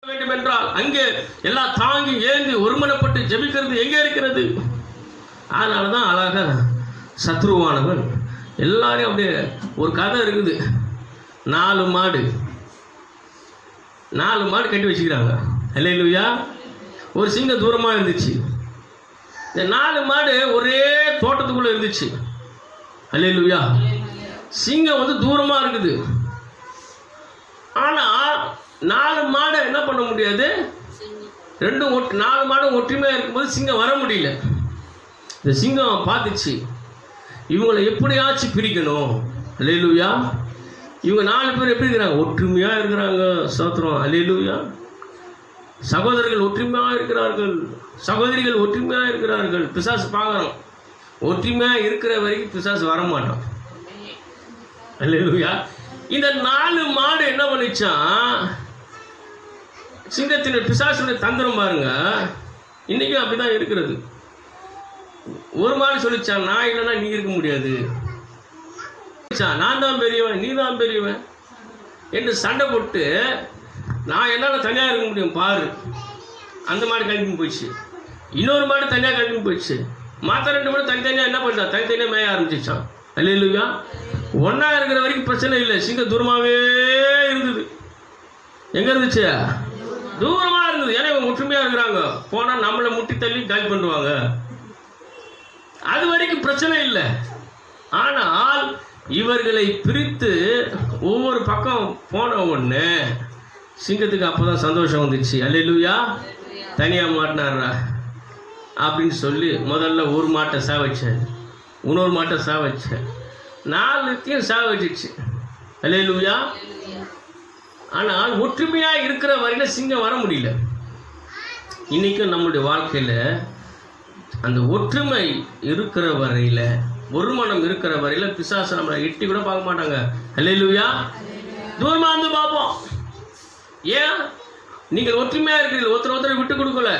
வேண்டும் என்றால் அங்கே எல்லாம் தாங்கி ஏந்தி ஒருமனப்பட்டு ஜெபிக்கிறது எங்கே இருக்கிறது? அதனாலதான் அழகா சத்ருவானவன் எல்லாரையும் அப்படியே ஒரு கதை இருக்குது. 4 மாடு கட்டி வச்சுக்கிறாங்க. அல்லேலூயா. ஒரு சிங்கம் தூரமா இருந்துச்சு. இந்த 4 மாடு ஒரே தோட்டத்துக்குள்ள இருந்துச்சு. அல்லேலூயா. சிங்கம் தூரமா இருக்குது. ஆனா 4 மாடை என்ன பண்ண முடியாது? 4 மாடும் ஒற்றுமையா இருக்கும்போது சிங்கம் வர முடியல. இந்த சிங்கம் பார்த்துச்சு, இவங்களை எப்படியாச்சும் பிரிக்கணும். அல்லேலூயா. இவங்க 4 பேர் எப்படி இருக்கிறாங்க? ஒற்றுமையா இருக்கிறாங்க. ஸ்தோத்திரம். அல்லேலூயா. சகோதரர்கள் ஒற்றுமையா இருக்கிறார்கள், சகோதரிகள் ஒற்றுமையா இருக்கிறார்கள். பிசாசு பார்க்கறோம், ஒற்றுமையா இருக்கிற வரைக்கும் பிசாசு வரமாட்டான். அல்லேலூயா. இந்த 4 மாடு என்ன பண்ணிச்சான்? சிங்கத்தின் பிசாசுடைய தந்திரம் பாருங்க. இன்னைக்கும் அப்படிதான் இருக்கிறது. ஒரு மாடு சொல்லிச்சான், நான் இல்லைன்னா நீ இருக்க முடியாது, நான் தான் பெரியவன் நீ தான் பெரியவன் என்று சண்டை போட்டு, நான் என்னால் தனியாக இருக்க முடியும் பாரு. அந்த மாடு கிளம்பி போயிடுச்சு. இன்னொரு மாடு தனியாக கிளம்பி போயிடுச்சு. மற்ற 2 மாடு தனித்தனியாக என்ன பண்ணா? தனித்தனியாக மேய ஆரம்பிச்சிச்சான். அல்லேலூயா. ஒன்றா இருக்கிற வரைக்கும் பிரச்சனை இல்லை. சிங்கம் தூரமாகவே இருந்தது. எங்கே இருந்துச்சு? தூரமாக இருந்தது. ஏன்னா இவங்க ஒற்றுமையாக இருக்கிறாங்க. போனால் நம்மளை முட்டி தள்ளி காலி பண்ணுவாங்க. அது வரைக்கும் பிரச்சனை இல்லை. ஆனால் இவர்களை பிரித்து ஒவ்வொரு பக்கம் போன உடனே சிங்கத்துக்கு அப்போதான் சந்தோஷம் வந்துச்சு. அல்லேலூயா. தனியாக மாட்டினாரா அப்படின்னு சொல்லி முதல்ல ஒரு மாட்டை சாவச்சேன், இன்னொரு மாட்டை சாவச்சேன், 4த்தையும் சாவச்சிச்சு. அல்லேலூயா. ஆனால் ஒற்றுமையாக இருக்கிற வரையில சிங்கம் வர முடியல. இன்னைக்கும் நம்மளுடைய வாழ்க்கையில் அந்த ஒற்றுமை இருக்கிற வரையில, ஒரு மனம் இருக்கிற வரையில பிசாசு நம்மளை எட்டி கூட பார்க்க மாட்டாங்க. அல்லேலூயா. தூரமா பார்ப்போம். ஏன்? நீங்கள் ஒற்றுமையா இருக்கிறீர்கள், ஒருத்தர் விட்டு கொடுக்கல.